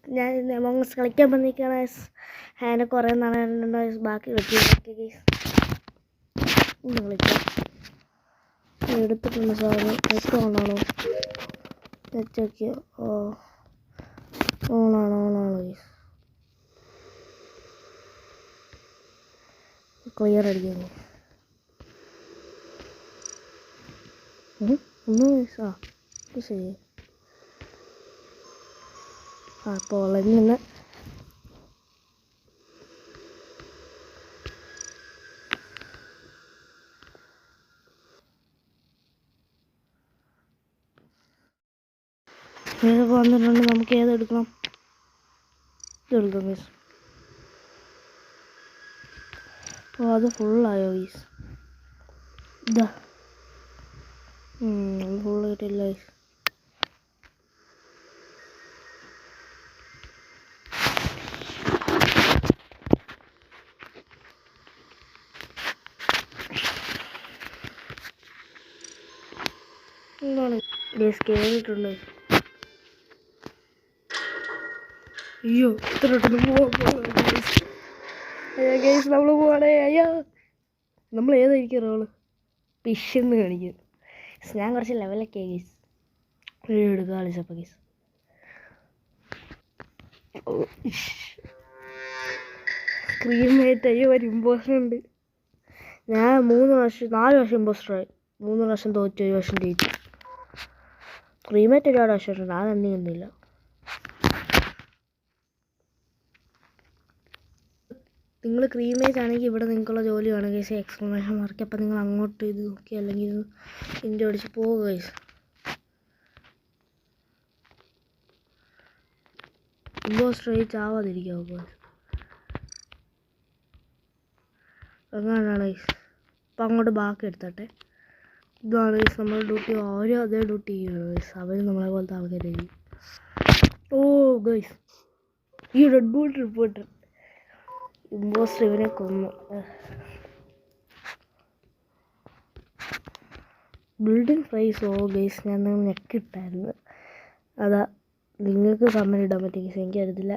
ഞാൻ അമോങ്സ് കളിക്കാൻ വന്നിരിക്കുകയാണ് ഗൈസ്. അതിനെ കുറേ നാളുണ്ട് ഗൈസ്. ബാക്കി വെട്ടി ഗൈസ് കളിക്കാം. എടുത്തിട്ടുണ്ട് സാധനം. നെറ്റ് ഓണാണോ? നെറ്റ് നോക്കിയോ? ഓണാണോ ഗൈസ്. ക്ലിയർ അടിക്കുന്നു ഒന്ന് ഗൈസ്. ശരി. അപ്പോൾ ഓൺലൈനിൽ നിന്ന് ഏതൊക്കെ വന്നിട്ടുണ്ട്. നമുക്ക് ഏതെടുക്കണം? ഇതെടുക്കാം ഗൈസ്. അപ്പോൾ അത് ഫുള്ളായോ ഗൈസ്? ഇതാ ഫുള്ളായിട്ടില്ല ഗൈസ്. എന്താണ് ഗൈസ് കേറിയിട്ടുണ്ട്? അയ്യോ ഇത്ര ഗൈസ് നമ്മൾ പോവാണേ. അയ്യോ നമ്മൾ ഏതായിരിക്കും റോള്? ഫിഷെന്ന് കാണിക്കും. ഞാൻ കുറച്ച് ലെവലൊക്കെ ഗൈസ് എടുക്കുക കളിച്ചപ്പോൾ ഗൈസ്. സ്ക്രീൻമേറ്റ് അയ്യോ ഒരു ഇമ്പോസ്റ്റർ ഉണ്ട്. ഞാൻ 4 പ്രാവശ്യം ഇമ്പോസ്റ്ററായി. 3 പ്രാവശ്യം തോറ്റു, 1 പ്രാവശ്യം ജയിച്ചു. സ്ക്രീൻമേറ്റ് ഒരുപാട് പ്രാവശ്യമുണ്ട്. അതെന്തെയ്യുന്നില്ല. നിങ്ങൾ ക്രീമേജ് ആണെങ്കിൽ ഇവിടെ നിങ്ങൾക്കുള്ള ജോലി വേണം ഗൈസ്. Exclamation mark. അപ്പം നിങ്ങൾ അങ്ങോട്ട് ഇത് നോക്കി അല്ലെങ്കിൽ ഇത് ഇന്ത്യ അടിച്ച് പോകുക ഗൈസ്. സ്ട്രേറ്റ് ആവാതിരിക്കുക അങ്ങനെയാണ് ഗൈസ്. അപ്പം അങ്ങോട്ട് ബാക്കി എടുത്തട്ടെ. ഇതാണ് ഗൈസ് നമ്മുടെ ഡ്യൂട്ടി. ആരും അതേ ഡ്യൂട്ടി ചെയ്യണം ഗൈസ്. അവർ നമ്മളെ പോലത്തെ ആൾക്കാരായിരിക്കും. ഓ ഗൈസ് ഈ റെഡ് ബോട്ട് റിപ്പോർട്ടർ ഇമ്പോസ്റ്റർ ഇവനെ കൊന്നു. Building price. ഓ ഗൈസ് ഞാൻ ഞെക്കിട്ടായിരുന്നു. അതാ നിങ്ങൾക്ക് കമൻറ്റ് ഇടാൻ പറ്റും ഗൈസ്. എനിക്കറിയത്തില്ല.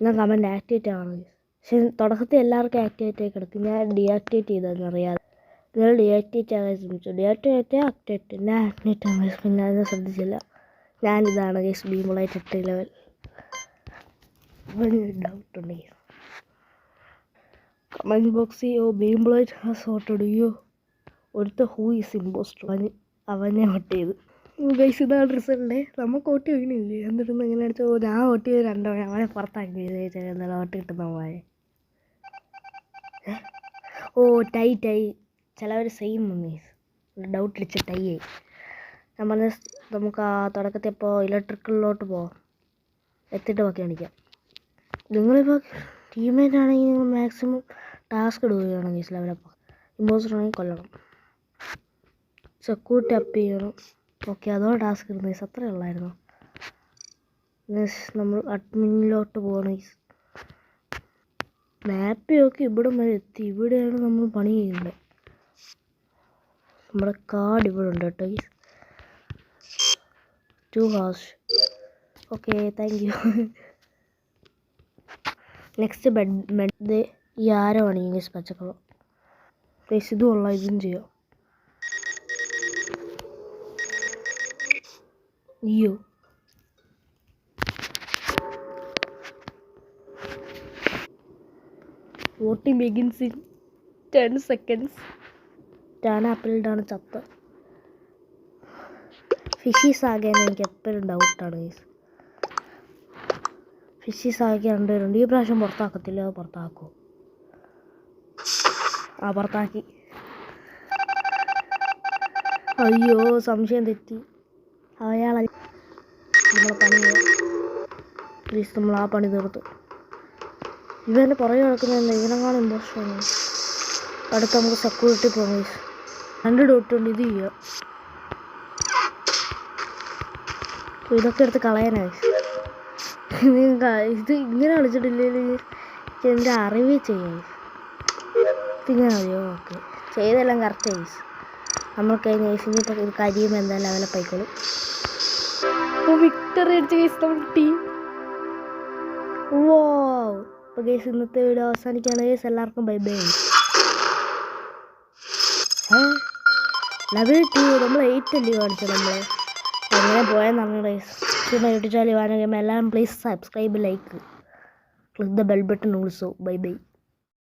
ഞാൻ കമൻറ്റ് ആക്ടിവേറ്റ് ആവണം ഗൈസ്. പക്ഷെ തുടക്കത്തിൽ എല്ലാവർക്കും ആക്ടിവേറ്റ് ആയി കിടക്കും. ഞാൻ ഡീആക്ടിവേറ്റ് ചെയ്തതെന്ന് അറിയാതെ. നിങ്ങൾ ഡീആക്ടിവേറ്റ് ആകാൻ ശ്രമിച്ചു. ഡീആക്ടിവേറ്റ് ആക്ടിവേറ്റ് ഞാൻ ആക്ടിവേറ്റ് ആകാൻ ഗൈസ്. പിന്നെ അതിനെ ശ്രദ്ധിച്ചില്ല. ഞാനിതാണ് ഗൈസ് ഭീമുളായിട്ട് 8 ലെവൽ. ഡൗട്ടുണ്ട് ഗൈസ്. കമൻറ്റ് ബോക്സ് ചെയ്യോ ബീംബ്ലൈറ്റ് ഹാസ് വോട്ടഡ് യു. ഒരുത്ത ഹൂ ഈസ് ഇമ്പോസ്റ്റർ അവനെ വോട്ട് ചെയ്തു ഗൈസ്. ഇതാണ് റിസൾട്ട്. നമുക്ക് വോട്ട് വീണില്ലേ? എന്നിട്ട് എങ്ങനെ അടിച്ചോ? ഞാൻ വോട്ട് ചെയ്ത് 2 തവണ അവനെ പുറത്താക്കി. എന്തായാലും വോട്ട് കിട്ടുന്ന പോലെ. ഓ ടൈ ചിലവർ സെയിം ഗൈസ്. ഡൗട്ട് അടിച്ച് ടൈ ആയി. ഞാൻ പറഞ്ഞ നമുക്ക് ആ തുടക്കത്തിൽ ഇപ്പോൾ ഇലക്ട്രിക്കലിലോട്ട് പോവാം. എത്തിയിട്ട് ബാക്കി കാണിക്കാം. നിങ്ങളിപ്പോൾ ടീമേറ്റ് ആണെങ്കിൽ നിങ്ങൾ മാക്സിമം ടാസ്ക് ഇടുകയാണ് ഗൈസ്. ലെവലപ്പോൾ ഇമ്പോസ്റ്റർ ആണെങ്കിൽ കൊല്ലണം. സെക്യൂരിറ്റി അപ്പ് ചെയ്യണം. ഓക്കെ അതോ ടാസ്ക് ഇടുന്നു ഗൈസ്. അത്രേ ഉള്ളായിരുന്നു. നമ്മൾ അഡ്മിനിലോട്ട് പോകണം ഗൈസ്. മാപ്പ് നോക്കി ഇവിടെ വരെ എത്തി. ഇവിടെയാണ് നമ്മൾ പണി ചെയ്യുന്നത്. നമ്മുടെ കാർഡ് ഇവിടെ ഉണ്ട് കേട്ടോ guys. 2 hours. Okay thank you. Next bed ഈ ആരോ ആണ് ഗൈസ് പച്ചക്കളർ ഗൈസ്. ഇതും ഉള്ള ഇതും ചെയ്യാം. അയ്യോ വോട്ടിംഗ് ബിഗിൻസ് ഇൻ 10 seconds. ആപ്പിളിലാണ് ചത്ത. ഫിഷീസ് ആകെയെന്ന് എനിക്ക് എപ്പോഴും ഡൗട്ടാണ് ഗൈസ്. ഫിഷീസ് ആകെ 2 പേരുണ്ട്. ഈ പ്രാവശ്യം പുറത്താക്കത്തില്ല. അത് പുറത്താക്കുമോ? പുറത്താക്കി. അയ്യോ സംശയം തെറ്റി. അയാളെ നമ്മളെ പണി പ്ലീസ്. നമ്മൾ ആ പണി തീർത്തു. ഇവൻ്റെ പുറകെ നടക്കുന്നതല്ല. ഇവനെങ്ങാനും ഇമ്പോസ്റ്ററാണ്. അടുത്ത് നമുക്ക് സെക്യൂരിറ്റി പോകാം ഗൈസ്. 2 ഡോട്ടുണ്ട്. ഇത് ചെയ്യുക. ഇതൊക്കെ എടുത്ത് കളയാനായി. ഇത് ഇങ്ങനെ കളിച്ചിട്ടില്ലെങ്കിൽ എൻ്റെ അറിവ് ചെയ്യാം. ഇതിങ്ങനെ അറിയോ? ഓക്കെ ചെയ്തെല്ലാം കറക്റ്റ് ഗൈസ്. നമ്മൾ കഴിഞ്ഞ ഗൈസിന് ഇപ്പോൾ ഇത് കരിയുമ്പോൾ എന്തായാലും ലെവലപ്പ് ആയിക്കോളും. വിക്ടറി അടിച്ച് ഗൈസ് നമ്മുടെ ടീം. അപ്പോൾ ഗൈസ് ഇന്നത്തെ വീഡിയോ അവസാനിക്കുകയാണ് ഗൈസ്. എല്ലാവർക്കും ബൈ ബൈ. ലെവൽ 2 നമ്മൾ 8 അല്ലേ കാണിച്ചത്. നമ്മൾ എങ്ങനെ പോയെന്നാണ് ഗൈസ്. യൂട്യൂബ് ചാനൽ കാണുക. എല്ലാവരും please subscribe, like, click the bell button also. Bye bye.